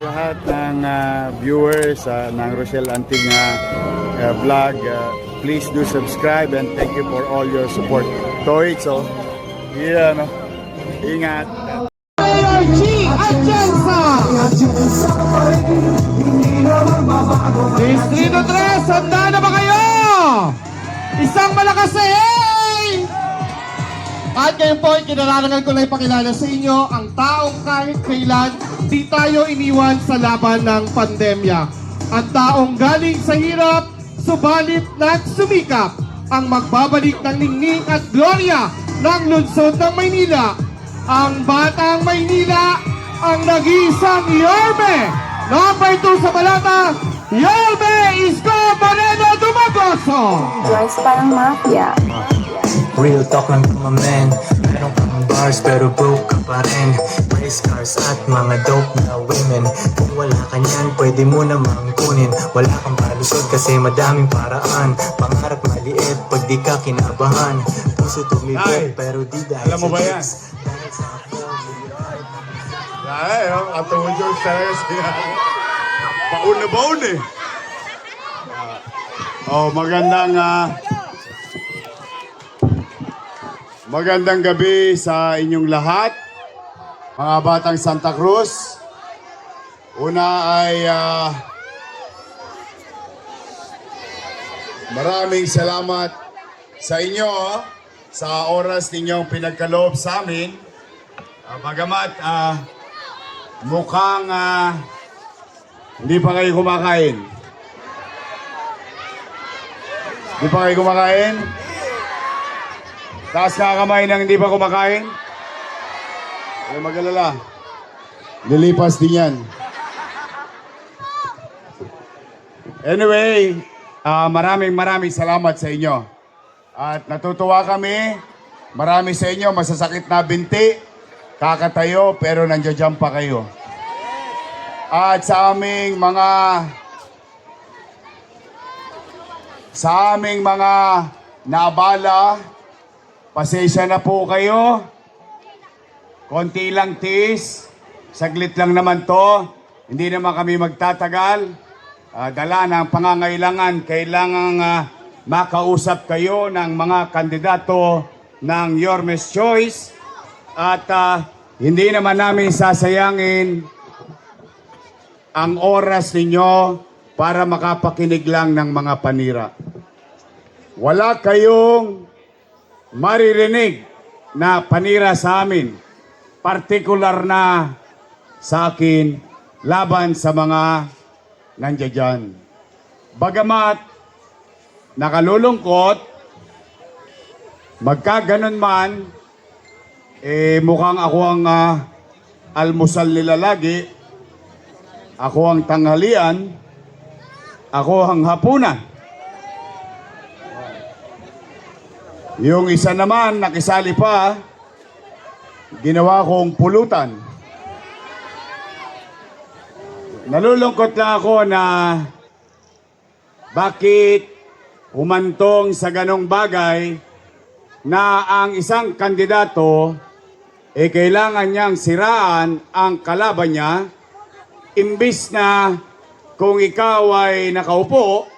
Lahat ng viewers ng Rochelle Antig vlog, please do subscribe and thank you for all your support. Toitso, no? Ingat. ARG Atienza! Distrito 3, handa na ba kayo? Isang malakas na hey! At ngayon po, kinararangan ko na ipakilala sa inyo ang taong kahit kailan di tayo iniwan sa laban ng pandemya. Ang taong galing sa hirap, subalit nagsumikap. Ang magbabalik ng ningning at gloria ng lungsod ng Maynila. Ang Batang Maynila, ang nag-iisang Yorme. Number 2 sa balata, Yorme Isko Moreno Dumagoso. Joyce parang mafia. Real talk lang to my man. Meron kang bars pero broke ka pa rin. Race cars at mga dope na women. Kung wala ka niyan, pwede mo namang kunin. Wala kang palusod kasi madaming paraan. Pangarap maliit pag di ka kinabahan. Puso tumibok pero di dahil Alam mo ba yan? Dahil sa Ay, Atong George talaga siya. Baon na baon eh. Magandang gabi sa inyong lahat, mga batang Santa Cruz. Una ay maraming salamat sa inyo sa oras ninyong pinagkaloob sa amin. Bagamat mukhang hindi pa kayo kumakain. Hindi pa kayo kumakain? Taas ka kamay nang hindi pa kumakain? Huwag mag-alala. Lilipas din yan. Anyway, maraming salamat sa inyo. At natutuwa kami. Marami sa inyo masasakit na binti. Kakatayo pero nandiyan pa kayo. At sa aming mga naabala, pasensya na po kayo. Konti lang tiis. Saglit lang naman to. Hindi naman kami magtatagal. Dala ng pangangailangan. Kailangan makausap kayo ng mga kandidato ng Yorme's Choice. At hindi naman namin sasayangin ang oras ninyo para makapakinig lang ng mga panira. Wala kayong maririnig na panira sa amin, partikular na sa akin, laban sa mga nandiyan. Bagamat nakalulungkot, magkaganon man, mukhang ako ang almusal nila lagi, ako ang tanghalian, ako ang hapunan. Yung isa naman, nakisali pa, ginawa kong pulutan. Nalulungkot lang ako na bakit humantong sa ganong bagay na ang isang kandidato kailangan niyang siraan ang kalaban niya, imbis na kung ikaw ay nakaupo,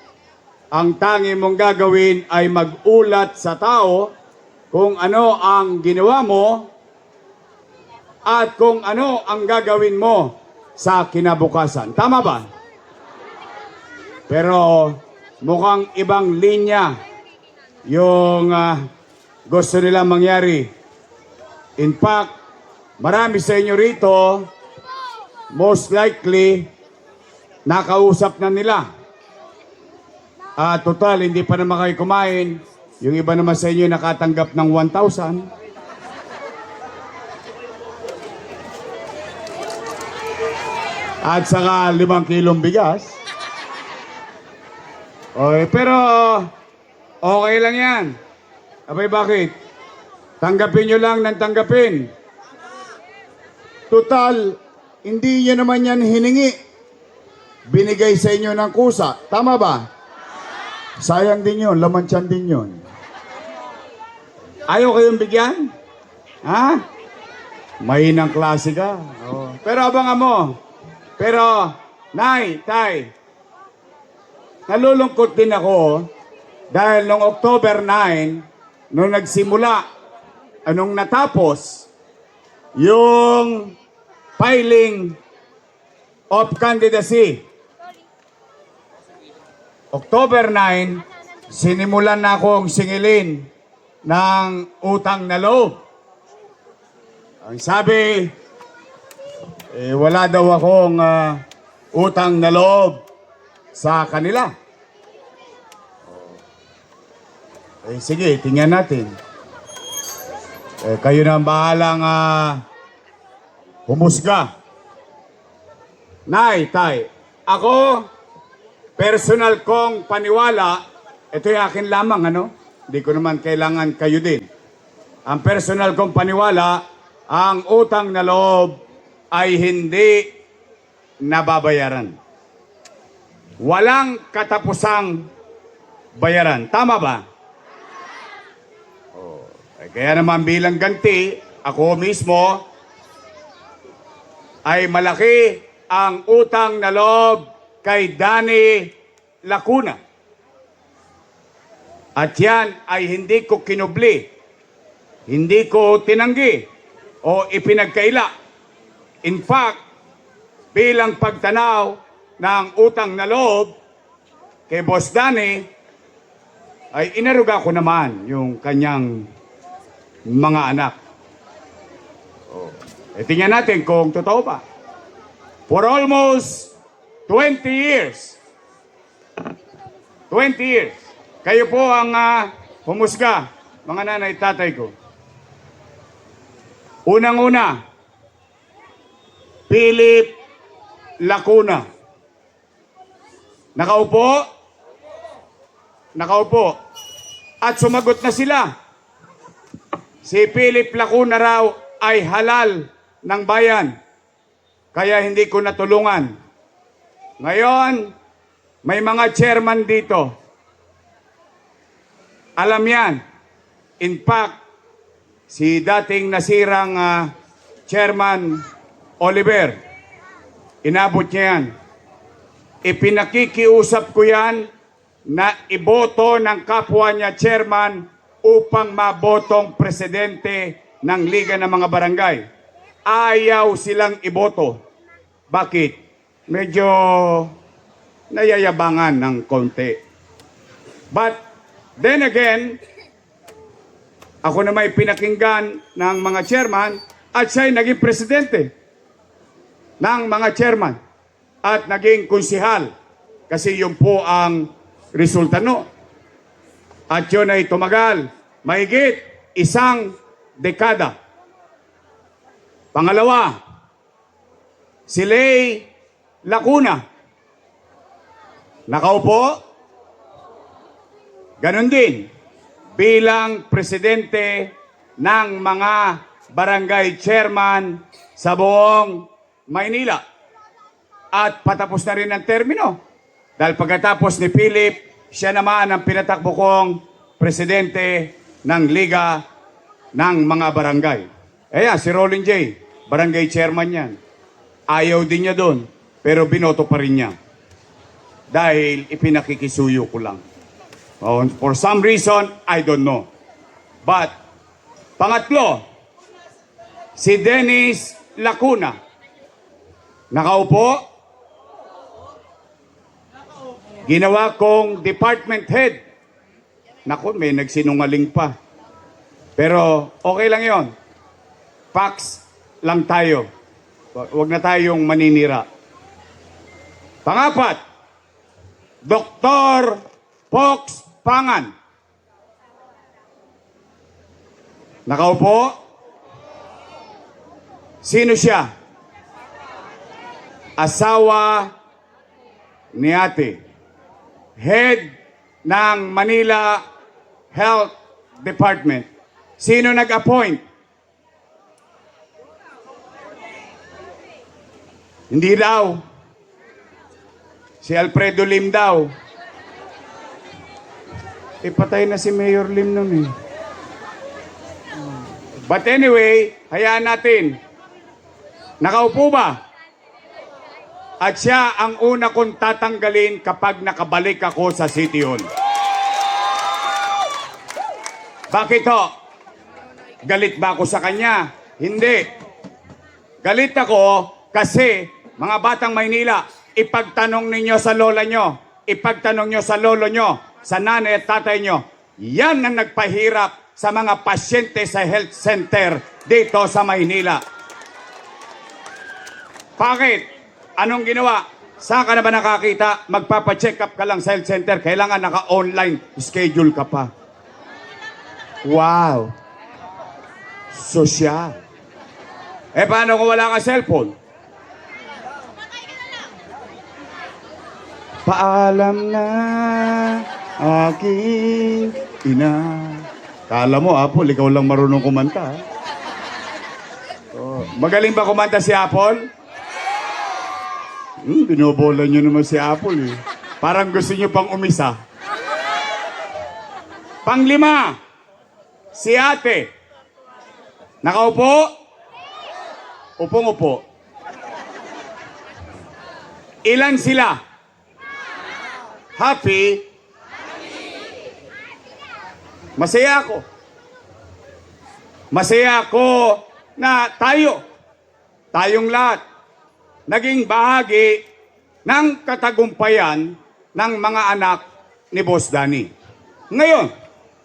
ang tangi mong gagawin ay mag-ulat sa tao kung ano ang ginawa mo at kung ano ang gagawin mo sa kinabukasan. Tama ba? Pero mukhang ibang linya yung gusto nila mangyari. In fact, marami sa inyo rito, most likely, nakausap na nila. Total, hindi pa naman kayo kumain. Yung iba naman sa inyo nakatanggap ng 1,000. At saka 5 kilong bigas. Okay, pero okay lang yan. Abay, bakit? Tanggapin nyo lang ng tanggapin. Total, hindi nyo naman yan hiningi. Binigay sa inyo ng kusa. Tama ba? Sayang din yun, laman tiyan din yun. Ayaw kayong bigyan? Ha? Mahinang klase ka. Oh. Pero abangan mo, Pero, Nay, Tay, nalulungkot din ako dahil noong October 9, nung nagsimula, anong natapos, yung filing of candidacy. October 9, sinimulan na akong singilin ng utang na loob. Ang sabi, wala daw akong utang na loob sa kanila. Sige, tingnan natin. Kayo na ang bahalang humusga. Nay, Tay, ako, personal kong paniwala, ito yung akin lamang, ano? Hindi ko naman kailangan kayo din. Ang personal kong paniwala, ang utang na loob ay hindi nababayaran. Walang katapusang bayaran. Tama ba? Kaya naman bilang ganti, ako mismo ay malaki ang utang na loob kay Danny Lacuna. At yan ay hindi ko kinubli, hindi ko tinanggi o ipinagkaila. In fact, bilang pagtanaw ng utang na loob kay Boss Danny, ay inaruga ko naman yung kanyang mga anak. Tingnan natin kung totoo ba. For almost 20 years, kayo po ang humusga, mga nanay, tatay ko. Unang-una, Philip Lacuna. Nakaupo? Nakaupo. At sumagot na sila. Si Philip Lacuna raw ay halal ng bayan. Kaya hindi ko natulungan. Ngayon, may mga chairman dito. Alam yan. In fact, si dating nasirang chairman Oliver, inabot niya yan. Ipinakikiusap ko yan na iboto ng kapwa niya chairman upang mabotong presidente ng Liga ng mga Barangay. Ayaw silang iboto. Bakit? Medyo nayayabangan ng konti. But then again, ako na may pinakinggan ng mga chairman at siya'y naging presidente ng mga chairman at naging konsihal kasi yun po ang resulta no. At yun ay tumagal mahigit 1 dekada. Pangalawa, si Lay Lacuna. Nakaupo? Ganon din bilang presidente ng mga barangay chairman sa buong Maynila. At patapos na rin ang termino. Dahil pagkatapos ni Philip, siya naman ang pinatakbo kong presidente ng Liga ng mga Barangay. Ayan, si Rolin J., barangay chairman yan. Ayaw din niya doon, pero binoto pa rin niya. Dahil ipinakikisuyo ko lang. For some reason, I don't know. But, pangatlo, si Dennis Lacuna. Nakaupo? Ginawa kong department head. Naku, may nagsinungaling pa. Pero okay lang yon. Facts lang tayo. Huwag na tayong maninira. Pangapat, Dr. Fox Pangan. Nakaupo? Sino siya? Asawa ni ate. Head ng Manila Health Department. Sino nag-appoint? Hindi daw. Si Alfredo Lim daw. Patay na si Mayor Lim nun eh. But anyway, hayaan natin. Nakaupo ba? At siya ang una kong tatanggalin kapag nakabalik ako sa City Hall. Bakit ho? Galit ba ako sa kanya? Hindi. Galit ako kasi mga batang Maynila, ipagtanong ninyo sa lola nyo, ipagtanong nyo sa lolo nyo, sa nanay at tatay nyo, yan ang nagpahirap sa mga pasyente sa health center dito sa Maynila. Bakit? Anong ginawa? Saan ka na ba nakakita? Magpapacheck up ka lang sa health center. Kailangan naka-online schedule ka pa. Wow. Sosyal. Eh, paano kung wala ka cellphone? Paalam na aking ina. Kala mo, Apple, ikaw lang marunong kumanta. Ha? Oh, magaling ba kumanta si Apple? Binobola nyo naman si Apple eh. Parang gusto nyo pang umisa. Panglima, si ate. Nakaupo? Upong-upo. Ilan sila? Happy? Masaya ako. Masaya ako na tayong lahat, naging bahagi ng katagumpayan ng mga anak ni Boss Danny. Ngayon,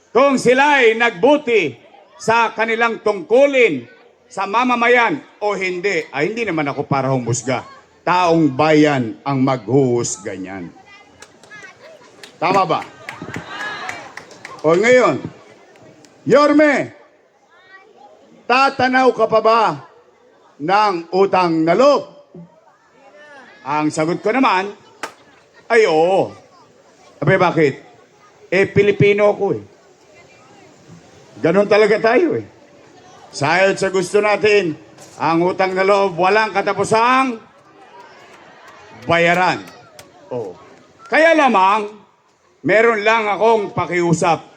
kung sila ay nagbuti sa kanilang tungkulin sa mamamayan o hindi, ay hindi naman ako para humusga. Taong bayan ang maghuhusga niyan. Tama ba? O ngayon, Yorme, tatanaw ka pa ba ng utang na loob? Ang sagot ko naman ay oo. Abay, bakit? Eh, Pilipino ako eh. Ganon talaga tayo eh. Sayod sa gusto natin, ang utang na loob walang katapusang bayaran. Oh. Kaya lamang, meron lang akong pakiusap.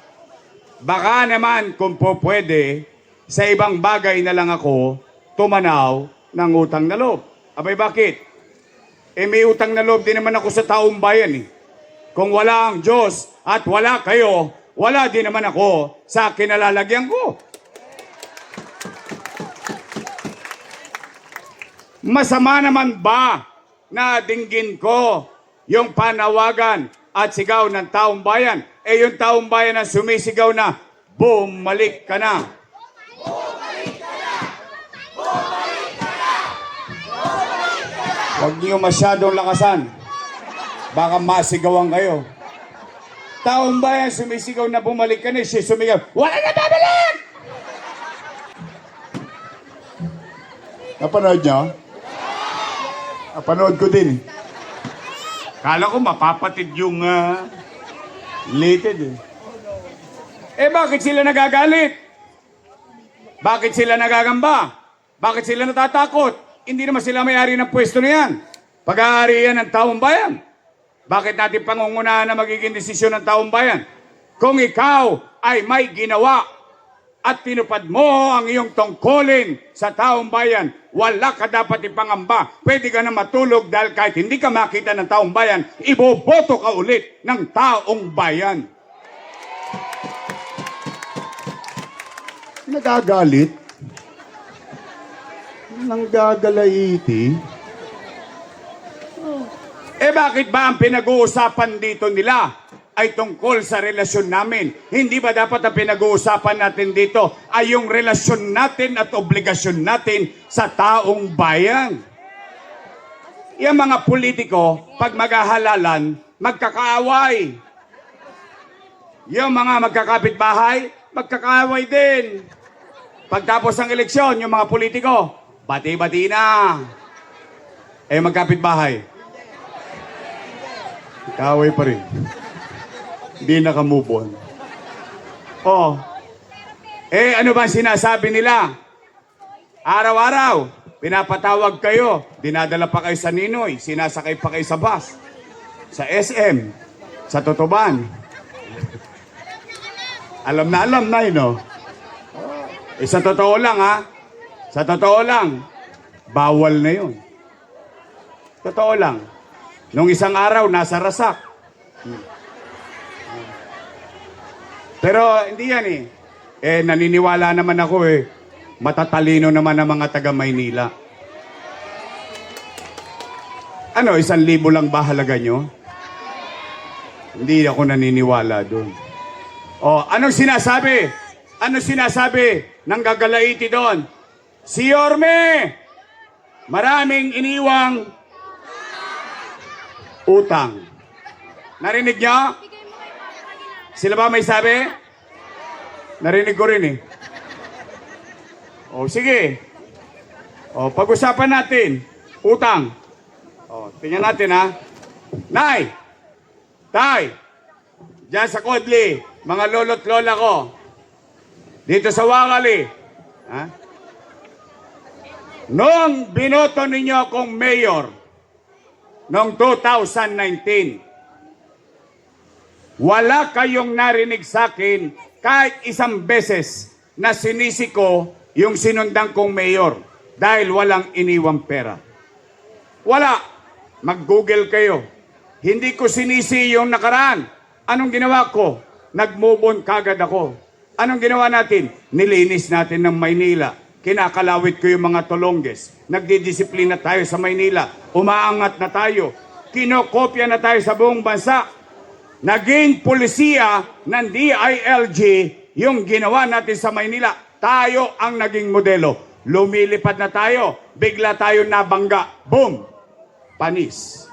Baka naman kung po pwede, sa ibang bagay na lang ako tumanaw ng utang na loob. Abay, bakit? Eh, may utang na loob din naman ako sa taong bayan eh. Kung wala ang Diyos at wala kayo, wala din naman ako sa kinalalagyan ko. Masama naman ba na dinggin ko yung panawagan at sigaw ng taong bayan? Eh, yung taong bayan na sumisigaw na, bumalik ka na. Bumalik ka na! Bumalik ka na! Bumalik ka na! Huwag niyo masyadong lakasan. Baka masigawan kayo. Taong bayan sumisigaw na bumalik ka na, siya sumigaw, wala na babalik! Napanood niyo? Napanood ko din. Kala ko mapapatid yung related eh. Eh, bakit sila nagagalit? Bakit sila nagagamba? Bakit sila natatakot? Hindi naman sila may-ari ng pwesto na yan. Pag-aari yan ng taong bayan. Bakit natin pangungunahan na magiging desisyon ng taong bayan? Kung ikaw ay may ginawa at tinupad mo ang iyong tungkulin sa taong bayan, wala ka dapat ipangamba. Pwede ka na matulog dahil kahit hindi ka makita ng taong bayan, iboboto ka ulit ng taong bayan. Nagagalit? Nanggagalaiti? Eh, bakit ba ang pinag-uusapan dito nila ay tungkol sa relasyon namin? Hindi ba dapat ang pinag-uusapan natin dito ay yung relasyon natin at obligasyon natin sa taong bayan? Yung mga politiko, pag maghahalalan, magkakaaway. Yung mga magkakapitbahay, magkakaaway din. Pagtapos ng eleksyon, yung mga politiko, bati-bati na. Eh, magkapitbahay, kaaway pa rin. Hindi naka-move on. Oh. Eh, ano ba sinasabi nila? Araw-araw, pinapatawag kayo. Dinadala pa kayo sa Ninoy. Sinasakay pa kayo sa bus. Sa SM. Sa Totoban. Alam na yun, no? Eh, sa totoo lang, ha? Sa totoo lang, bawal na yun. Totoo lang. Nung isang araw, nasa rasak. Pero hindi yan eh. Naniniwala naman ako matatalino naman ang mga taga Maynila. Ano, 1,000 lang ba halaga nyo? Hindi ako naniniwala doon. Anong sinasabi? Anong sinasabi ng gagalaiti doon? Si Yorme, maraming iniwang utang. Narinig nyo? Sila ba may sabi? Narinig ko rin eh. Sige. Pag-usapan natin. Utang. Tingnan natin ha. Nay! Tay! Diyan sa Kodli, mga lolo't lola ko. Dito sa Wangali. Ha? Noong binoto ninyo akong mayor, noong 2019, wala kayong narinig sa akin kahit isang beses na sinisi ko yung sinundan kong mayor dahil walang iniwang pera. Wala. Mag-google kayo. Hindi ko sinisi yung nakaraan. Anong ginawa ko? Nag-move on kagad ako. Anong ginawa natin? Nilinis natin ng Maynila. Kinakalawit ko yung mga Tolonges. Nagdidisiplina tayo sa Maynila. Umaangat na tayo. Kinokopya na tayo sa buong bansa. Naging pulisiya ng DILG yung ginawa natin sa Maynila. Tayo ang naging modelo. Lumilipad na tayo. Bigla tayo nabangga. Boom! Panis.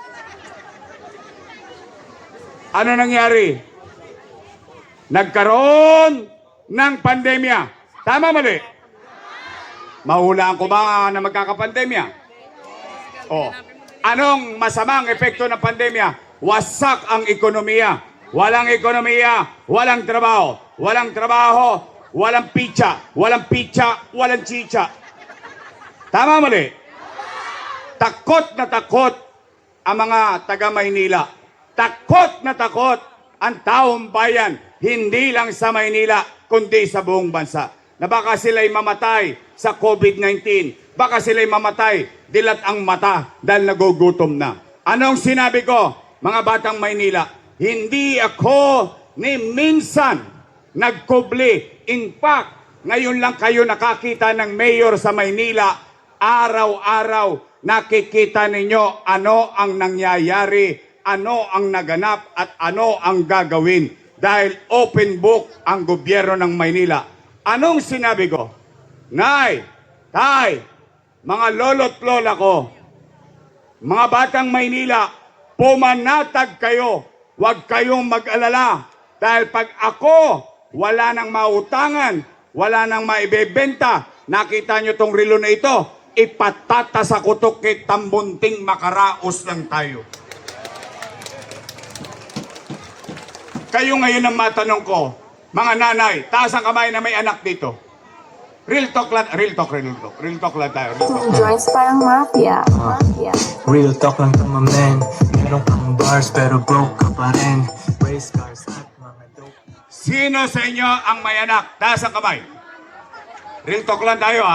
Ano nangyari? Nagkaroon ng pandemya. Tama mali? Mahulaan ko ba na magkakapandemya? Anong masamang epekto ng pandemya? Wasak ang ekonomiya. Walang ekonomiya, walang trabaho. Walang trabaho, walang pitsa. Walang pitsa, walang chicha. Tama mali? Takot na takot ang mga taga Maynila. Takot na takot ang taong bayan. Hindi lang sa Maynila, kundi sa buong bansa. Na baka sila'y mamatay sa COVID-19. Baka sila'y mamatay, dilat ang mata dahil nagugutom na. Anong sinabi ko, mga batang Maynila? Hindi ako ni minsan nagkubli. In fact, ngayon lang kayo nakakita ng mayor sa Maynila. Araw-araw nakikita ninyo ano ang nangyayari, ano ang naganap at ano ang gagawin. Dahil open book ang gobyerno ng Maynila. Anong sinabi ko? Nay, tay, mga lolo't lola ko, mga batang Maynila, pumanatag kayo. Huwag kayong mag-alala. Dahil pag ako, wala nang mautangan, wala nang maibebenta, nakita nyo tong relo na ito, ipatata sa kutok kay tambunting makaraos lang tayo. Kayo ngayon ang matanong ko, mga nanay, taas ang kamay na may anak dito. Real talk lang tayo. Real talk. Joyce parang mafia. Mafia. Real talk lang to my man. Meron kang bars pero broke ka pa rin. Race cars at mga dope. Sino sa inyo ang may anak? Taas ang kamay. Real talk lang tayo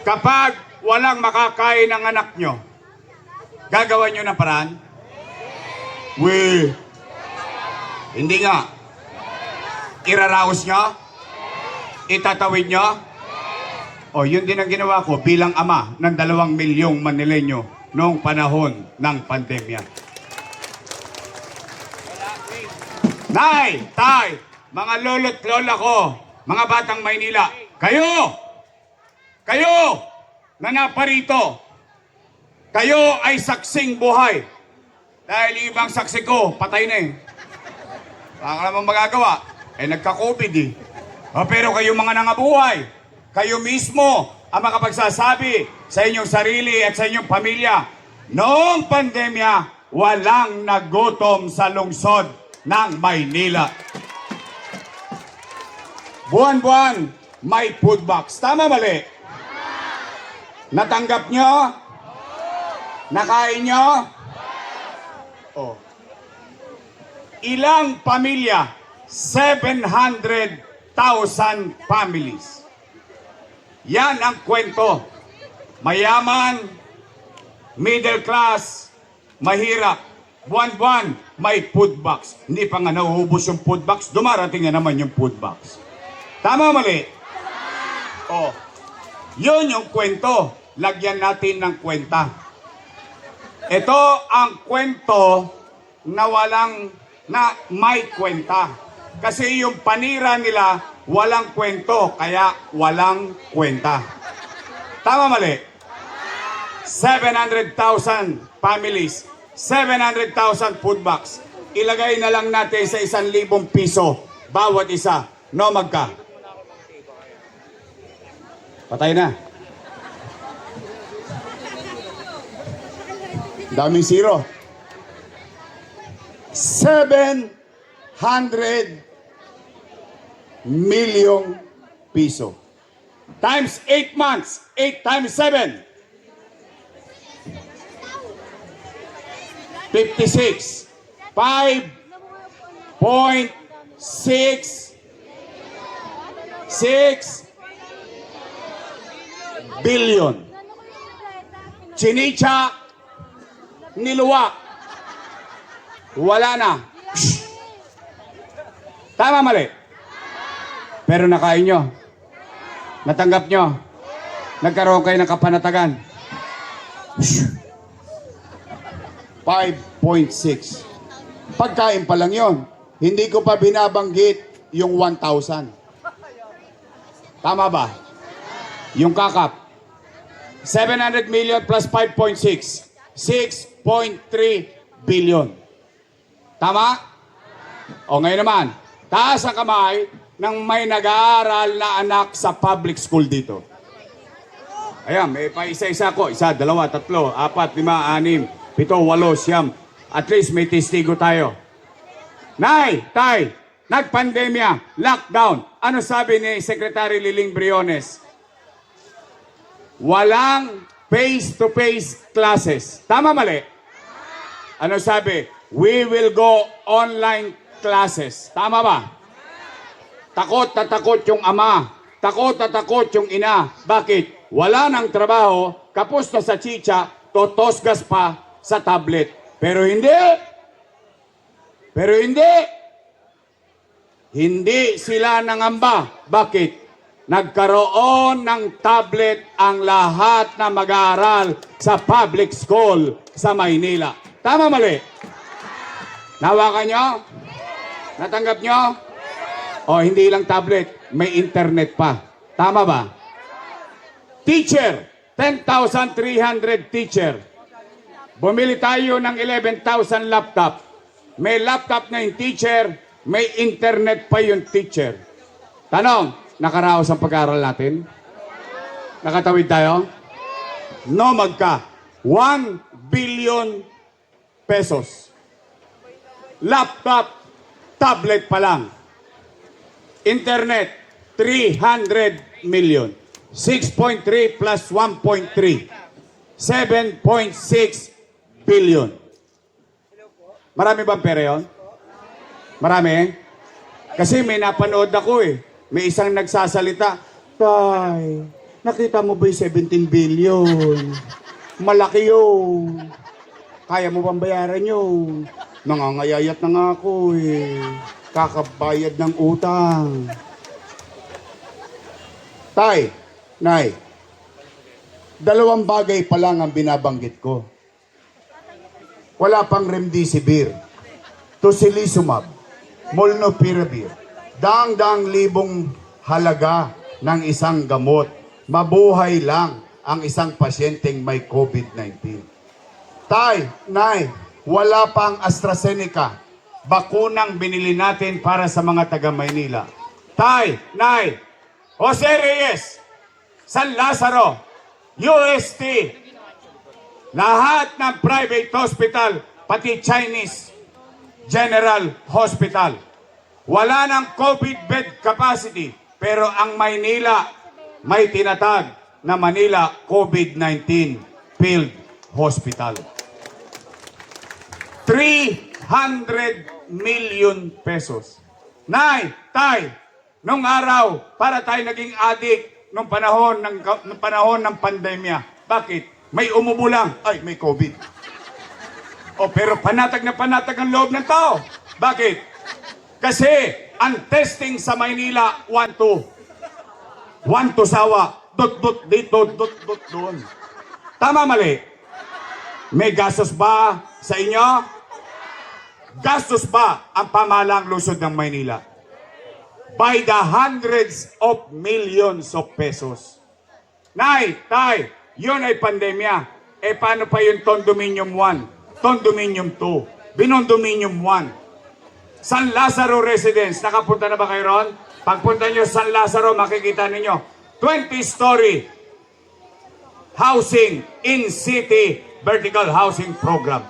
Kapag walang makakain ng anak nyo, gagawan nyo ng paraan? Hindi nga. Iraraos nyo? Itatawid nyo? Yun din ang ginawa ko bilang ama ng 2 milyong Manileño noong panahon ng pandemya. Nay, tay, mga lolo't lola ko, mga batang Maynila, kayo na naparito, kayo ay saksing buhay. Dahil ibang saksi ko, patay na Baka naman magagawa. Nagka-COVID pero kayo mga nangabuhay, kayo mismo ang makapagsasabi sa inyong sarili at sa inyong pamilya, noong pandemya, walang nagutom sa lungsod ng Maynila. Buwan-buwan, may food box. Tama mali? Natanggap nyo? Nakain nyo? Ilang pamilya? 700,000 families. Yan ang kwento mayaman, middle class, mahirap. Buwan-buwan, may food box. Hindi pa nga nauubos yung food box, dumarating na naman yung food box. Tama mali? Oh, yun yung kwento. Lagyan natin ng kwenta. Ito ang kwento na may kwenta. Kasi yung panira nila, walang kwento, kaya walang kwenta. Tama mali? 700,000 families, 700,000 food box. Ilagay na lang natin sa 1,000 piso bawat isa. No, magka. Patay na. Daming zero. 700 million piso. Times 8 months. 8 times 7. 56. 5.66 billion. Chinicha, niluwa. Wala na. Shh. Tama mali? Pero nakain nyo. Natanggap nyo. Nagkaroon kayo ng kapanatagan. Shh. 5.6. Pagkain pa lang yon. Hindi ko pa binabanggit yung 1,000. Tama ba? Yung kakap. 700 million plus 5.6. 6.3 billion. Tama? O ngayon naman, taas ang kamay ng may nag-aaral na anak sa public school dito. Ayan, may pa isa-isa ko. 1, 2, 3, 4, 5, 6, 7, 8, 9. At least may testigo tayo. Nay, tay, nagpandemya, lockdown. Ano sabi ni Secretary Liling Briones? Walang face-to-face classes. Tama mali? Ano sabi? We will go online classes. Tama ba? Takot na takot yung ama. Takot na takot yung ina. Bakit? Wala nang trabaho, kapos na sa chicha, totosgas pa sa tablet. Pero hindi. Pero hindi. Hindi sila nangamba. Bakit? Nagkaroon ng tablet ang lahat na mag-aaral sa public school sa Maynila. Tama mali? Nawakan nyo? Natanggap nyo? O hindi lang tablet, may internet pa. Tama ba? Teacher, 10,300 teacher. Bumili tayo ng 11,000 laptop. May laptop na yung teacher, may internet pa yung teacher. Tanong, nakaraos ang pag-aaral natin? Nakatawid tayo? No, magka. 1 billion pesos. Laptop, tablet pa lang. Internet, 300 million. 6.3 plus 1.3. 7.6 billion. Marami bang pera yun? Marami? Kasi may napanood ako eh. May isang nagsasalita, Tay, nakita mo ba yung 17 billion? Malaki yun. Kaya mo bang bayaran yun? Nangangayayat na nga ako eh. Kakabayad ng utang. Tay, Nay, 2 bagay pa lang ang binabanggit ko. Wala pang remdesivir, tocilizumab, molnupiravir, daang-daang libong halaga ng isang gamot. Mabuhay lang ang isang pasyenteng may COVID-19. Tay, Nay, wala pang AstraZeneca, bakunang binili natin para sa mga taga Maynila. Tay, Nay, Jose Reyes, San Lazaro, UST, lahat ng private hospital, pati Chinese General Hospital. Wala ng COVID bed capacity, pero ang Maynila may tinatag na Manila COVID-19 Field Hospital. 300 million pesos. Nay, Tay, nung araw, para tayo naging adik nung panahon ng pandemya, Bakit? May umubo lang. Ay, may COVID. O, pero panatag na panatag ang loob ng tao. Bakit? Kasi ang testing sa Maynila, 1-2. 1 to sawa. Dot dito, dot doon. Tama, mali? May gastos ba sa inyo? Gastos ba ang pamahalang lungsod ng Maynila? By the hundreds of millions of pesos. Nay, tay, yun ay pandemya. Eh, paano pa yung Condominium 1? Condominium 2? Binondominium 1? San Lazaro Residence, nakapunta na ba kayo ron? Pagpunta nyo San Lazaro, makikita ninyo, 20-story housing in city vertical housing program.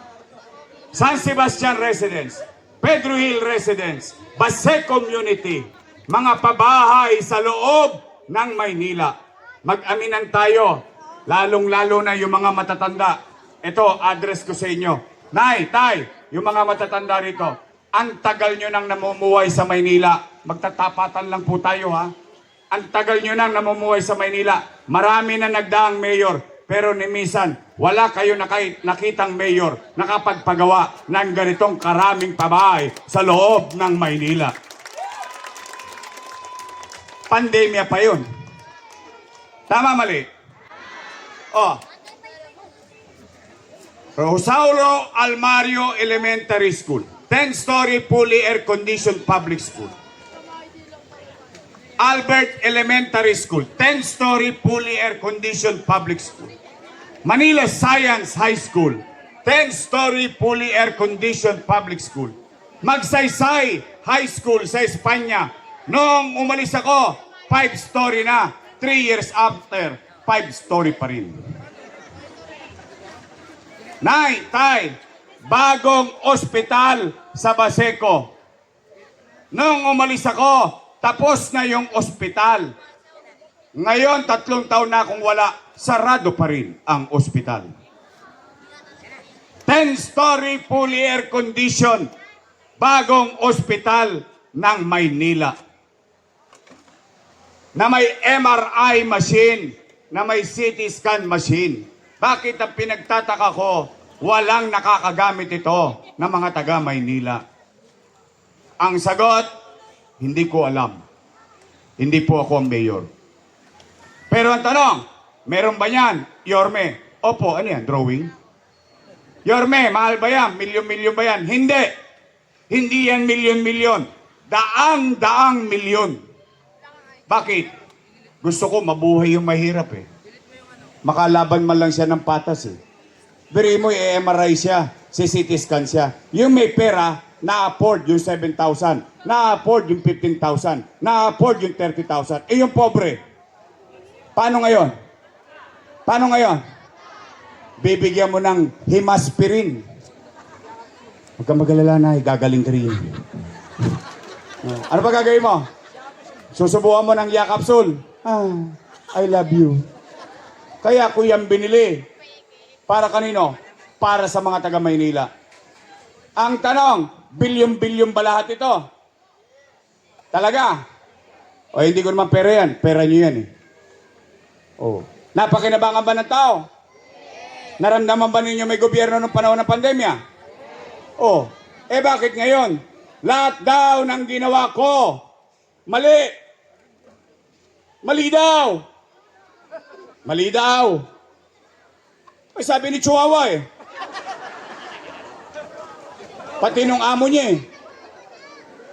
San Sebastian Residence, Pedro Hill Residence, Base Community, mga pabahay sa loob ng Maynila. Mag-aminan tayo, lalong-lalo na yung mga matatanda. Ito, address ko sa inyo. Nay, tay, yung mga matatanda rito, ang tagal nyo nang namumuhay sa Maynila. Magtatapatan lang po tayo, ha? Ang tagal nyo nang namumuhay sa Maynila. Marami na nagdaang mayor, pero ni minsan, wala kayo nakitang mayor nakapagpagawa ng ganitong karaming pabahay sa loob ng Maynila. Pandemya pa yun. Tama, mali? Oh. Rosauro Almario Elementary School. 10-story fully air-conditioned public school. Albert Elementary School. 10-story fully air-conditioned public school. Manila Science High School. 10-story fully air-conditioned public school. Magsaysay High School sa Espanya. Noong umalis ako, 5-story na. 3 years after, 5-story pa rin. Nay, tay, bagong ospital sa Baseco. Noong umalis ako, tapos na yung ospital. Ngayon, 3 taon na akong wala, sarado pa rin ang ospital. 10-story fully air-conditioned, bagong ospital ng Maynila. Na may MRI machine, na may CT scan machine. Bakit ang pinagtataka ko, walang nakakagamit ito ng mga taga Maynila? Ang sagot, hindi ko alam. Hindi po ako ang mayor. Pero ang tanong, meron ba yan? Yorme, opo, ano yan, drawing? Yorme, mahal ba yan? Milyon-milyon ba yan? Hindi. Hindi yan milyon-milyon. Daang-daang milyon. Bakit? Gusto ko mabuhay yung mahirap eh. Makalaban man lang siya ng patas eh. Biri mo, i-MRI siya, CT scan siya. Yung may pera, na-afford yung 7,000, na-afford yung 15,000, na-afford yung 30,000. Eh yung pobre, paano ngayon? Paano ngayon? Bibigyan mo ng himaspirin. Huwag kang mag-alala na, gagaling ka rin. Ano ba gagawin mo? Susubukan mo ng yakapsul. I love you. Kaya ko yan binili. Para kanino? Para sa mga taga Maynila. Ang tanong, bilyon-bilyon ba lahat ito? Talaga? O hindi ko naman pera yan. Pera nyo yan eh. O, napakinabangan ba ng tao? Naramdaman ba ninyo may gobyerno ng panahon ng pandemya? O, bakit ngayon? Lahat daw ng ginawa ko, mali. Mali daw. Mali daw. Ay, sabi ni Chihuahua eh. Pati nung amo niya eh.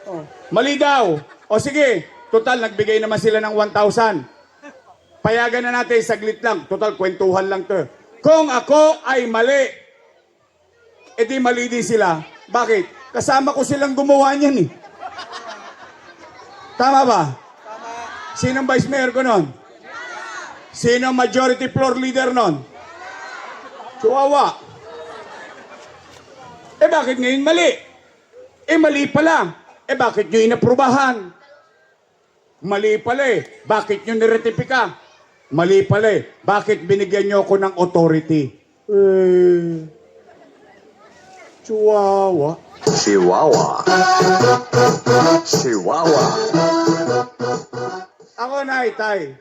Oh, mali daw. O sige, total nagbigay naman sila ng 1,000. Payagan na natin, saglit lang. Total, kwentuhan lang to. Kung ako ay mali, edi mali din sila. Bakit? Kasama ko silang gumawa niyan eh. Tama ba? Sinong vice mayor ko nun? Sinong majority floor leader nun? Chihuahua. Bakit ngayon mali? Mali pala. Bakit nyo inaprubahan? Mali pala eh. Bakit nyo niretipika? Mali pala eh. Bakit binigyan nyo ako ng authority? Chihuahua. Chihuahua. Chihuahua. Ako na, tay.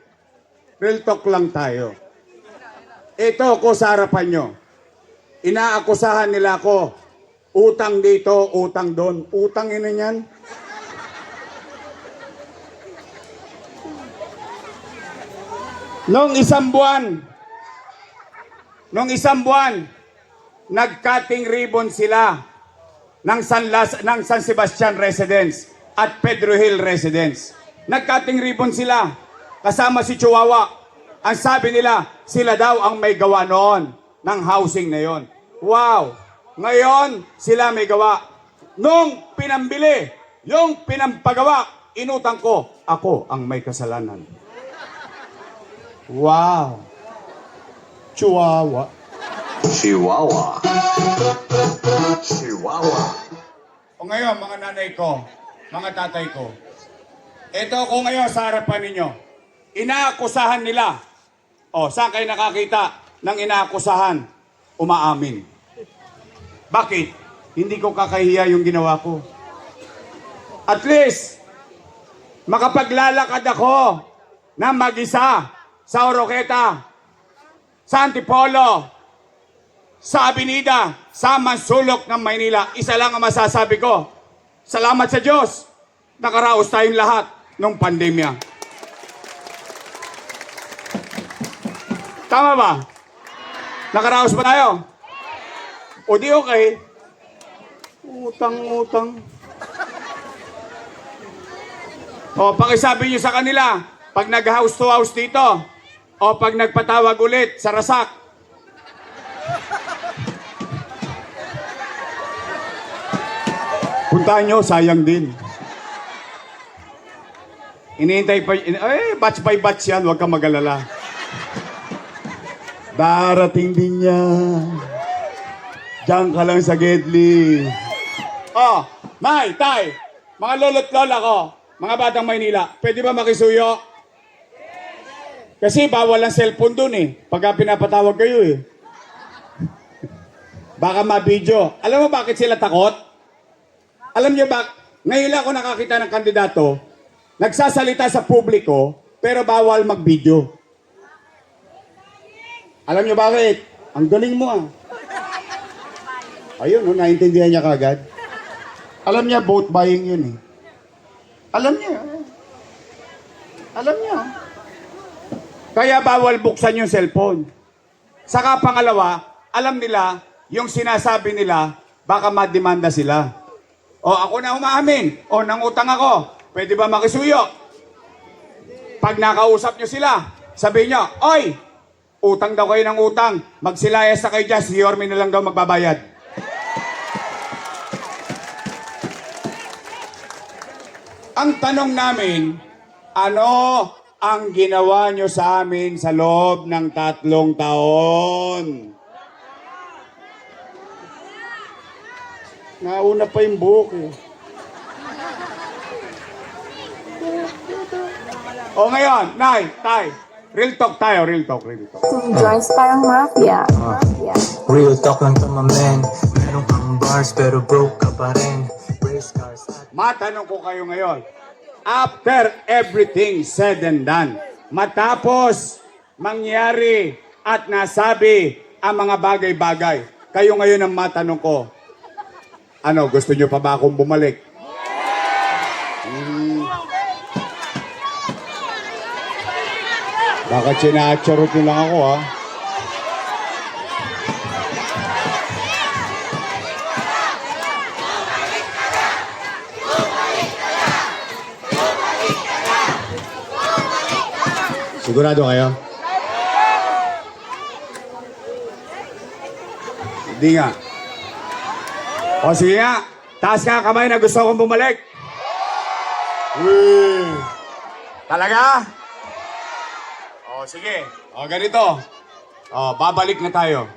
Real talk lang tayo. ito ko sa harapan nyo. Inaakusahan nila ako. Utang dito, utang doon. Utang ina niyan. Nung isang buwan, nag-cutting ribbon sila ng San Sebastian Residence at Pedro Hill Residence. Nag-cutting ribbon sila kasama si Chihuahua. Ang sabi nila, sila daw ang may gawa noon ng housing na yon. Wow! Ngayon, sila may gawa. Nung pinambili, yung pinampagawa, inutang ko, ako ang may kasalanan. Wow! Chihuahua. Chihuahua. Chihuahua. O ngayon, mga nanay ko, mga tatay ko, ito ko ngayon sa harapan ninyo, inaakusahan nila. O, saan kayo nakakita ng inaakusahan? Umaamin. Bakit? Hindi ko kakahiya yung ginawa ko. At least, makapaglalakad ako na mag-isa sa Oroqueta, sa Antipolo, sa Avenida, sa Mansulok ng Maynila. Isa lang ang masasabi ko. Salamat sa Diyos. Nakaraos tayong lahat ng pandemya. Tama ba? Nakaraos ba tayo? O di okay? Utang. O pakisabi nyo sa kanila, pag nag-house to house dito, o pag nagpatawag ulit sa Rasak, puntahan nyo, sayang din. Iniintay pa, batch by batch yan, huwag kang mag-alala. Darating din yan. Diyan ka lang sa Gedli. Oh, Nay, Tay, mga lolo't lola ko, mga batang Maynila, pwede ba makisuyo? Kasi bawal ang cellphone dun eh, pagka pinapatawag kayo eh. Baka ma-video. Alam mo bakit sila takot? Alam niyo ba, ngayon lang ako nakakita ng kandidato, nagsasalita sa publiko, pero bawal mag-video. Alam niyo bakit? Ang galing mo ah. Ayun, naintindihan niya kagad. Alam niya, vote buying yun eh. Alam niya. Alam niya. Kaya bawal buksan yung cellphone. Saka pangalawa, alam nila, yung sinasabi nila, baka mademanda sila. O ako na umaamin. O nangutang ako. Pwede ba makisuyo? Pag nakausap nyo sila, sabihin nyo, oy, utang daw kayo ng utang. Magsilayas na kayo dyan, si Yorme na lang daw magbabayad. Ang tanong namin, ano ang ginawa nyo sa amin sa loob ng 3 taon? Nauna pa yung buhok eh. O ngayon, Nay, Tay, real talk tayo, real talk. Some joints parang mafia. Mafia. Real talk lang to my man. Meron kang bars pero broke ka pa rin. Race cars at Matanong ko kayo ngayon, after everything said and done, matapos mangyari at nasabi ang mga bagay-bagay, kayo ngayon ang matanong ko, ano, gusto nyo pa ba akong bumalik? Baka sinacharot nyo lang ako ha. Sigurado kayo? Hindi nga. O sige nga, taas nga kamay na gusto kong bumalik. Uy! Talaga? O sige, o ganito. O, babalik na tayo.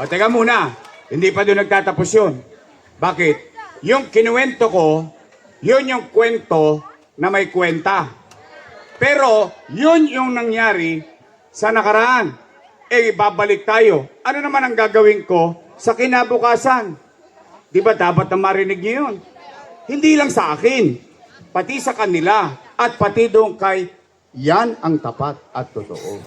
O teka muna, hindi pa doon nagtatapos yun. Bakit? Yung kinuwento ko, yun yung kwento na may kwenta. Pero, yun yung nangyari sa nakaraan. Eh, babalik tayo. Ano naman ang gagawin ko sa kinabukasan? Di ba dapat na marinig niyo yun? Hindi lang sa akin, pati sa kanila, at pati doon kay yan ang tapat at totoo.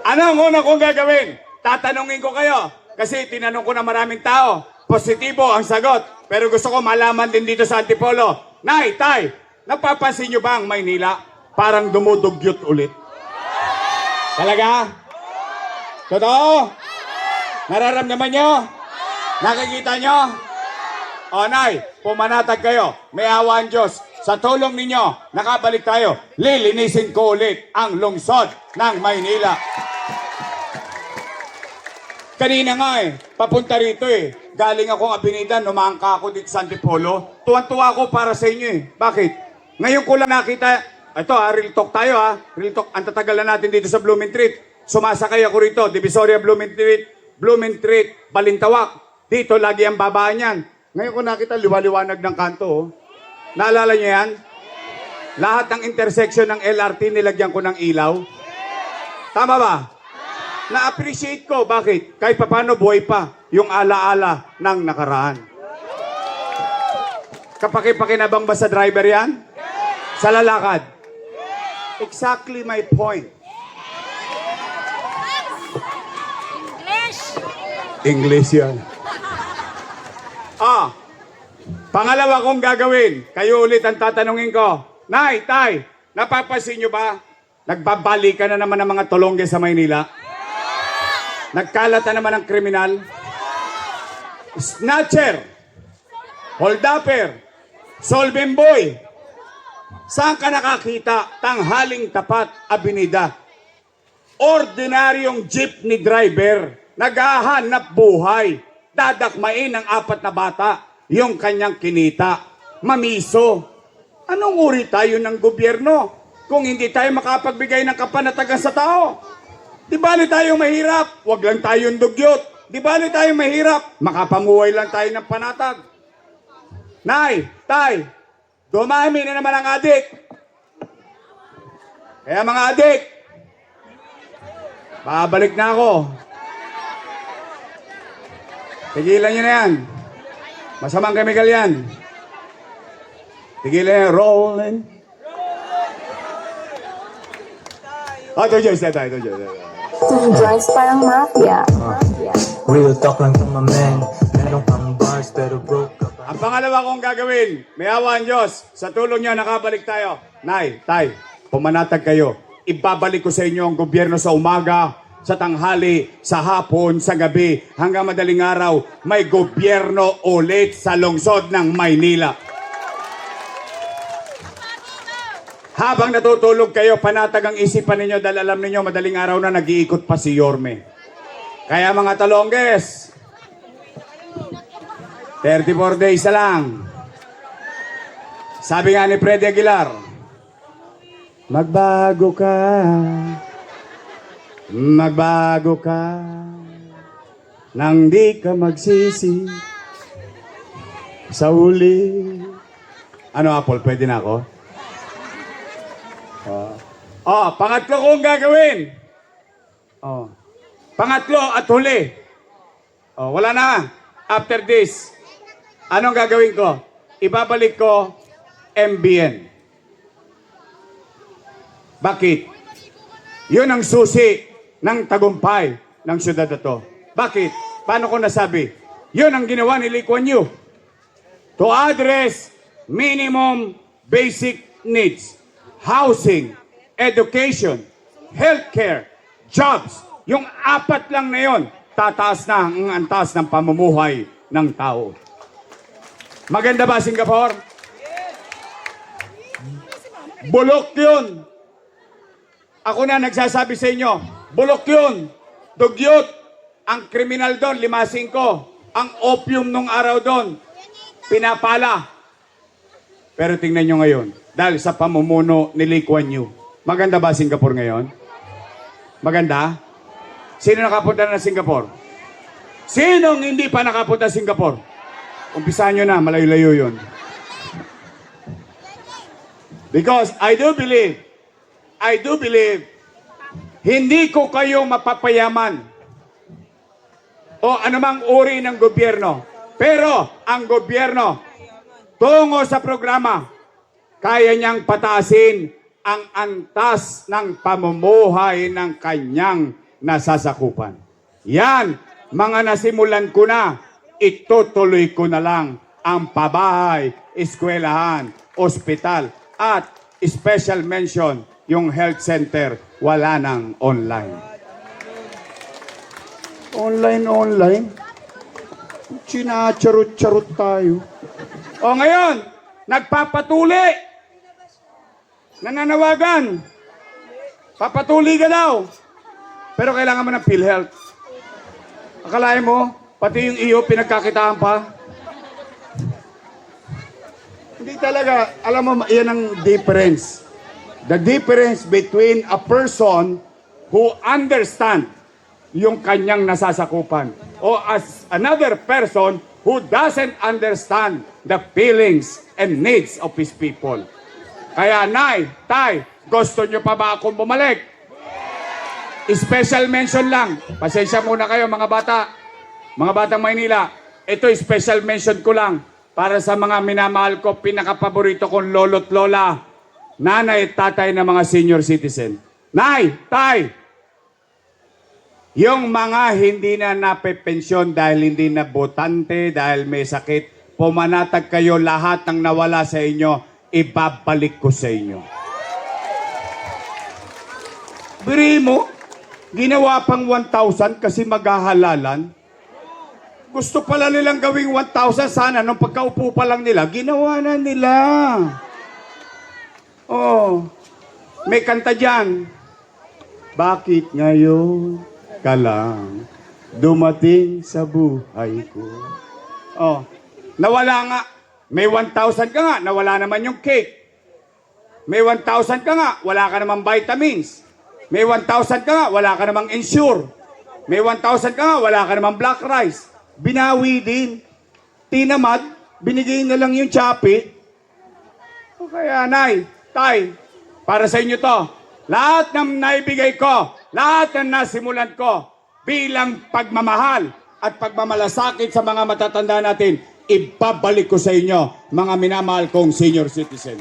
Ano ang una kong gagawin? Tatanungin ko kayo. Kasi tinanong ko na maraming tao. Positibo ang sagot. Pero gusto ko malaman din dito sa Antipolo. Nay, Tay, napapansin nyo ba ang Maynila? Parang dumudugyot ulit. Talaga? Totoo? Nararamdaman nyo? Nakikita nyo? O Nay, pumanatag kayo. May awa ang Diyos. Sa tulong ninyo, nakabalik tayo. Lilinisin ko ulit ang lungsod ng Maynila. Kanina nga papunta rito Galing akong Abinida, numangka ako dito sa Antipolo. Tuwan-tuwa ako para sa inyo Bakit? Ngayon ko lang nakita, ito real talk tayo Real talk, ang tatagal na natin dito sa Blooming Treat. Sumasakay ako rito, Divisoria, Blooming Treat, Balintawak. Dito lagi ang babaan yan. Ngayon ko nakita, liwaliwanag ng kanto Naalala niyo yan? Lahat ng intersection ng LRT nilagyan ko ng ilaw. Tama ba? Na-appreciate ko. Bakit? Kahit papano buhay pa yung alaala ng nakaraan. Kapaki-pakinabang ba sa driver yan? Sa lalakad? Exactly my point. English yan. Pangalawa kong gagawin, kayo ulit ang tatanungin ko. Nay, Tay, napapansin nyo ba? Nagbabalikan na naman ang mga tolongge sa Maynila. Nagkalat na naman ang kriminal. Snatcher, holdupper, solving boy. Saan ka nakakita? Tanghaling tapat, Abinida. Ordinaryong jeepney driver, naghahanap buhay. Dadakmain ng 4 na bata yung kanyang kinita. Mamiso. Anong uri tayo ng gobyerno kung hindi tayo makapagbigay ng kapanatagan sa tao? Di bali tayong mahirap, wag lang tayong dugyot. Di bali tayong mahirap, makapamuhay lang tayo ng panatag. Nay, Tay, dumami na naman ang adik. Kaya mga adik, babalik na ako. Tigilan nyo na yan. Masamang chemical yan. Tigilan yan. Rolling. Ito Diyos. Some joints parang mafia. Mafia. Real talk lang from my man. Meron pang bars pero broke ka pa. Ang pangalawa kong gagawin, may awa ang Diyos. Sa tulong niyo, nakabalik tayo. Nay, Tay, pumanatag kayo. Ibabalik ko sa inyo ang gobyerno sa umaga, sa tanghali, sa hapon, sa gabi, hanggang madaling araw, may gobyerno ulit sa lungsod ng Maynila. Habang natutulog kayo, panatag ang isipan ninyo dahil alam ninyo, madaling araw na nag-iikot pa si Yorme. Kaya mga talongges, 34 days na lang. Sabi nga ni Freddy Aguilar, magbago ka. Magbago ka nang di ka magsisi sa uli. Ano, Apple? Pwede na ako? Pangatlo kong gagawin. Pangatlo at huli. Wala na. After this, anong gagawin ko? Ibabalik ko MBN. Bakit? Yun ang susi ng tagumpay ng syudad na to. Bakit? Paano ko nasabi? Yun ang ginawa ni Lee Kuan Yew. To address minimum basic needs. Housing, education, healthcare, jobs. Yung 4 lang na yun, tataas na ang antas ng pamumuhay ng tao. Maganda ba Singapore? Bulok yun. Ako na nagsasabi sa inyo, bulok yun, dugyot, ang kriminal doon, 5-5, ang opium nung araw doon, pinapala. Pero tingnan nyo ngayon, dahil sa pamumuno ni Lee Kuan Yew, maganda ba Singapore ngayon? Maganda? Sino nakapunta na Singapore? Sinong hindi pa nakapunta sa Singapore? Umpisahan nyo na, malayo-layo yun. Because I do believe, hindi ko kayo mapapayaman o anumang uri ng gobyerno. Pero ang gobyerno, tungo sa programa, kaya niyang pataasin ang antas ng pamumuhay ng kanyang nasasakupan. Yan, mga nasimulan ko na, itutuloy ko na lang ang pabahay, eskwelahan, ospital, at special mention, yung health center, wala nang online. Online. Chinacharot-charot tayo. O ngayon, nagpapatuli. Nananawagan. Papatuli ka daw. Pero kailangan mo ng PhilHealth. Akalain mo, pati yung iyo pinagkakitaan pa. Hindi talaga, alam mo, yan ang difference. The difference between a person who understand yung kanyang nasasakupan o as another person who doesn't understand the feelings and needs of his people. Kaya, Nay, Tay, gusto nyo pa ba akong bumalik? Special mention lang. Pasensya muna kayo, mga bata. Mga batang Maynila. Ito, special mention ko lang para sa mga minamahal ko, pinakapaborito kong lolo't lola, nanay at tatay ng mga senior citizen. Nay, Tay, yung mga hindi na napepensyon dahil hindi na botante, dahil may sakit, pumanatag kayo lahat ng nawala sa inyo, ibabalik ko sa inyo. Biri mo, ginawa pang 1,000 kasi maghahalalan. Gusto pala nilang gawing 1,000, sana nung pagkaupo pa lang nila, ginawa na nila. Oh, may kanta dyan. Bakit ngayon ka lang dumating sa buhay ko? Oh, nawala nga. May 1,000 ka nga, nawala naman yung cake. May 1,000 ka nga, wala ka namang vitamins. May 1,000 ka nga, wala ka namang insure. May 1,000 ka nga, wala ka namang black rice. Binawi din. Tinamad, binigay na lang yung chapi. O kaya, Nay, Tay, para sa inyo to, lahat ng naibigay ko, lahat ng nasimulan ko, bilang pagmamahal at pagmamalasakit sa mga matatanda natin, ibabalik ko sa inyo, mga minamahal kong senior citizen.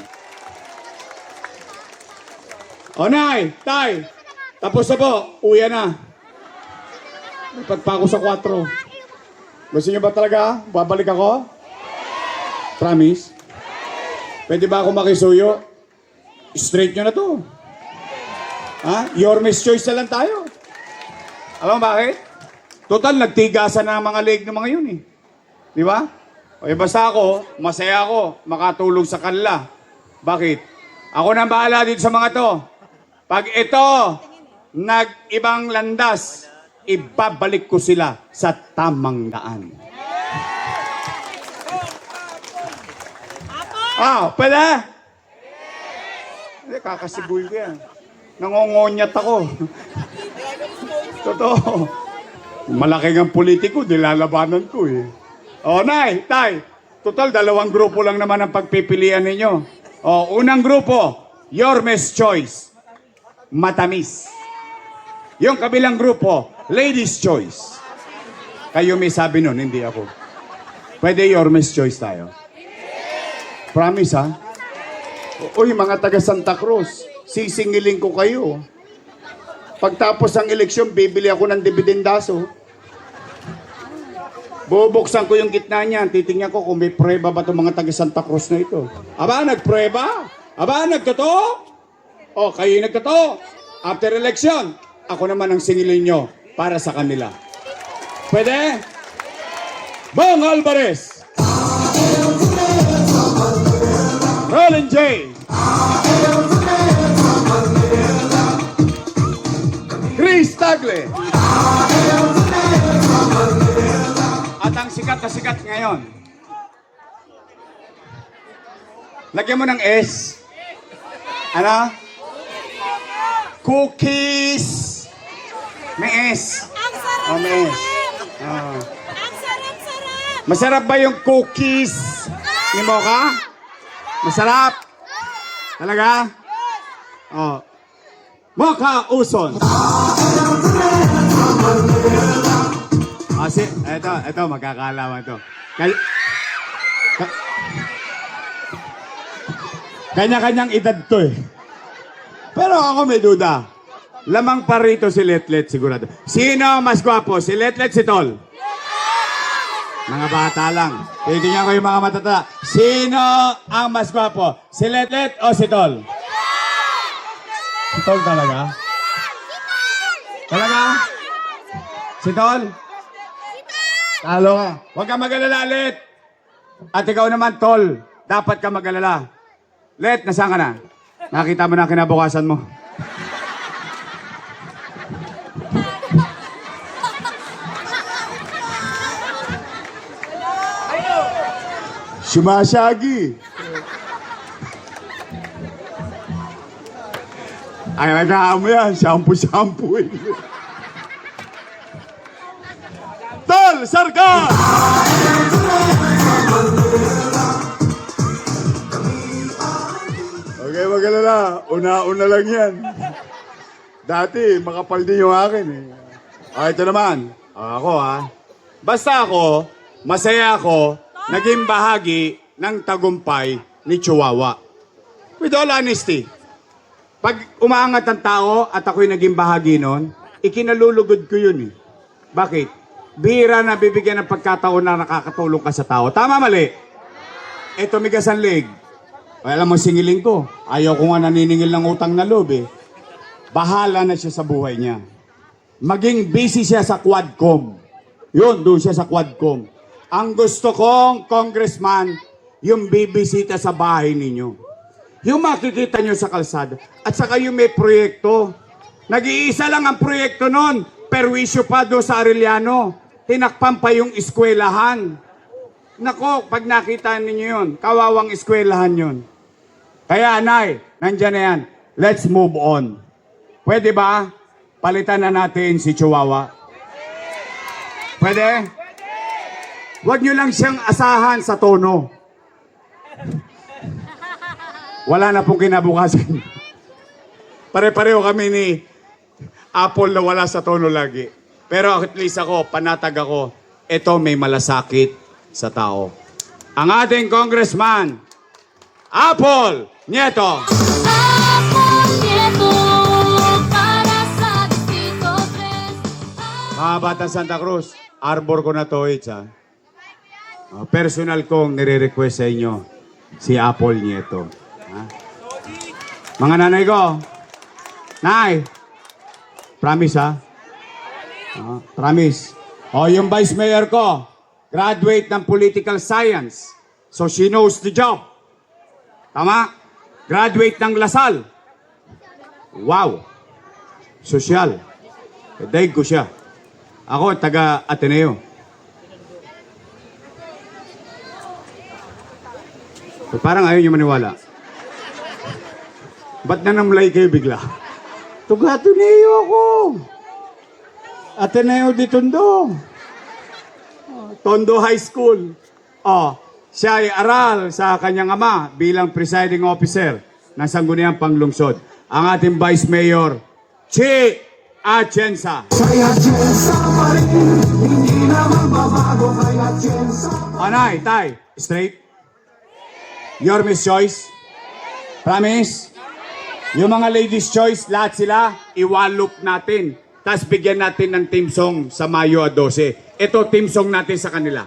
O Nay, Tay, tapos na po, uwi na. Dapat pa ako sa 4. Gusto niyo ba talaga? Babalik ako? Promise? Pwede ba ako makisuyo? Straight nyo na to. Ha? Your miss choice na lang tayo. Alam mo bakit? Total, nagtigasan na ang mga leg ng mga yun eh. Di ba? O basta ako, masaya ako, makatulong sa kanila. Bakit? Ako nang bahala dito sa mga to. Pag ito, nag-ibang landas, ibabalik ko sila sa tamang daan. Pwede? Hindi, kakasiboy ko yan. Nangongonyat ako. Totoo. Malaking ang politiko, nilalabanan ko eh. O, Nay, Tay, total, 2 grupo lang naman ang pagpipilian ninyo. O, unang grupo, your miss choice. Matamis. Yung kabilang grupo, ladies choice. Kayo may sabi nun, hindi ako. Pwede your miss choice tayo. Promise, ha? Uy, mga taga Santa Cruz, sisingiling ko kayo. Pagtapos ng eleksyon, bibili ako ng dibidendaso. Bubuksan ko yung gitna niyan, titingnan ko kung may prueba ba itong mga taga Santa Cruz na ito. Aba, nagprueba? Aba, nagtotoo? O, kayo yung nagtotoo. After election, ako naman ang singilin nyo para sa kanila. Pwede? Bong Alvarez! Roland J. Chris Tagle. At ang sikat na sikat ngayon. Lagyan mo ng S. Ano? Cookies. May S. Ang sarap Oh, may S. naman! Oh. Ang sarap-sarap! Masarap ba yung cookies ni Mocha? Masarap? Talaga? Oh. Mocha Uson. Ito, magkakalaman to. Kanya-kanyang edad to eh. Pero ako may duda. Lamang pa rito si Letlet sigurado. Sino mas gwapo? Si Letlet, si Tol? Mga bata lang. Titingnan ko yung mga matata. Sino ang mas gwapo? Si Letlet o si Tol? Si Tol talaga? Talaga? Si Tol? Talo ka. Huwag ka mag-alala, Let. At ikaw naman, Tol. Dapat ka mag-alala. Let, nasaan ka na? Nakita mo na kinabukasan mo. Sumasagi. Ay, nagkakaam mo yan. Shampoo eh. Tol, sarka! Okay, magalala. Una-una lang yan. Dati, makapal din yung akin eh. Ito naman. Ako Basta ako, masaya ako, naging bahagi ng tagumpay ni Chihuahua. With all honesty, pag umaangat ang tao at ako'y naging bahagi nun, ikinalulugod ko yun eh. Bakit? Bihira na bibigyan ng pagkataon na nakakatulong ka sa tao. Tama, mali? Ito, migas ang leg. Alam mo, singiling ko. Ayaw ko nga naniningil ng utang na loob eh. Bahala na siya sa buhay niya. Maging busy siya sa Quadcom. Yun, doon siya sa Quadcom. Ang gusto kong congressman, yung bibisita sa bahay ninyo. Yung makikita nyo sa kalsada. At saka yung may proyekto. Nag-iisa lang ang proyekto nun. Perwisyo pa doon sa Arellano. Tinakpan pa yung eskwelahan. Nako, pag nakita ninyo yun, kawawang eskwelahan yun. Kaya, Nay, nandyan na yan. Let's move on. Pwede ba? Palitan na natin si Chihuahua. Pwede? Huwag nyo lang siyang asahan sa tono. Wala na pong kinabukasan. Pare-pareho kami ni Apple na wala sa tono lagi. Pero at least ako, panatag ako, ito may malasakit sa tao. Ang ating congressman, Apple Nieto. Mga batang Santa Cruz, arbor ko na to, personal kong nire-request sa inyo, si Apple Nieto. Mga nanay ko, Nay, promise promise. Yung vice mayor ko, graduate ng political science. So she knows the job. Tama? Graduate ng Lasal. Wow. Sosyal. Daig ko siya. Ako, taga Ateneo. Parang ayaw niyo maniwala. Ba't nanamlay kayo bigla? Taga Ateneo ako. Ateneo de Tondo. Tondo High School. Siya ay aral sa kanyang ama bilang presiding officer ng Sangguniang Panglungsod. Ang ating Vice Mayor, Chi Atienza. Anay, tay, straight? Your Miss Choice? Promise? Yung mga ladies' choice, lahat sila, iwalop natin. Tapos bigyan natin ng team song sa Mayo 12. Ito, team song natin sa kanila.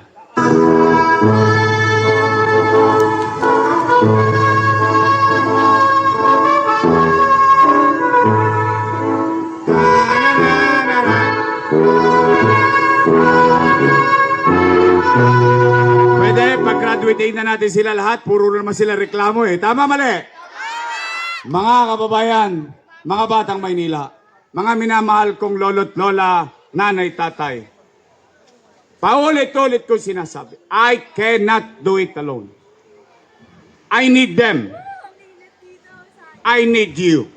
Pwede, pag-graduate na natin sila lahat, puro naman sila reklamo eh. Tama, mali? Mga kababayan, mga batang Maynila, mga minamahal kong lolo't lola, nanay, tatay, paulit-ulit ko sinasabi, I cannot do it alone. I need them. I need you.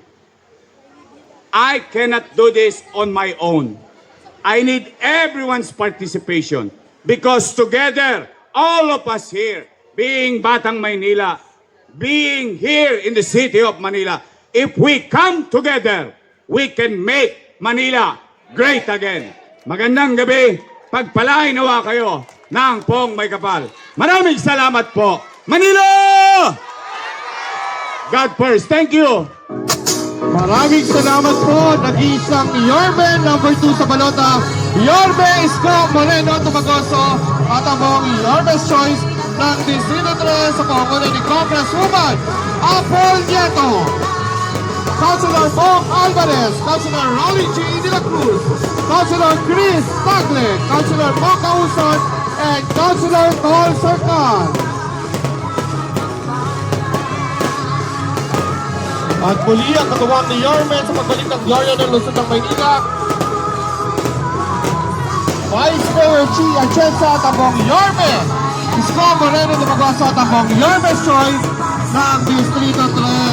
I cannot do this on my own. I need everyone's participation because together, all of us here, being Batang Maynila, being here in the city of Manila, if we come together, we can make Manila great again. Magandang gabi, pagpalain nawa kayo ng Pong May Kapal. Maraming salamat po. Manila! God first. Thank you. Maraming salamat po. Nag-iisang Yorme, number 2 sa balota. Yorme Isko Moreno Tumagoso at ang buong Yorme's Choice ng Distrito 3 sa pangunan ni Congresswoman Apol Nieto. Councilor Bong Alvarez, Councilor Rolly G. De La Cruz, Councilor Chris Tagle, Councilor Moca Uson, and Councilor Tol Sercal. At muli ang katuwang ni Yorme sa pagbalik ng Gloria ng Luzon ng Maynila. Vice Mayor G. Atienza at ang buong Yorme. Isko Moreno Lumagoso at ang buong Yorme's Choice ng Distrito 3.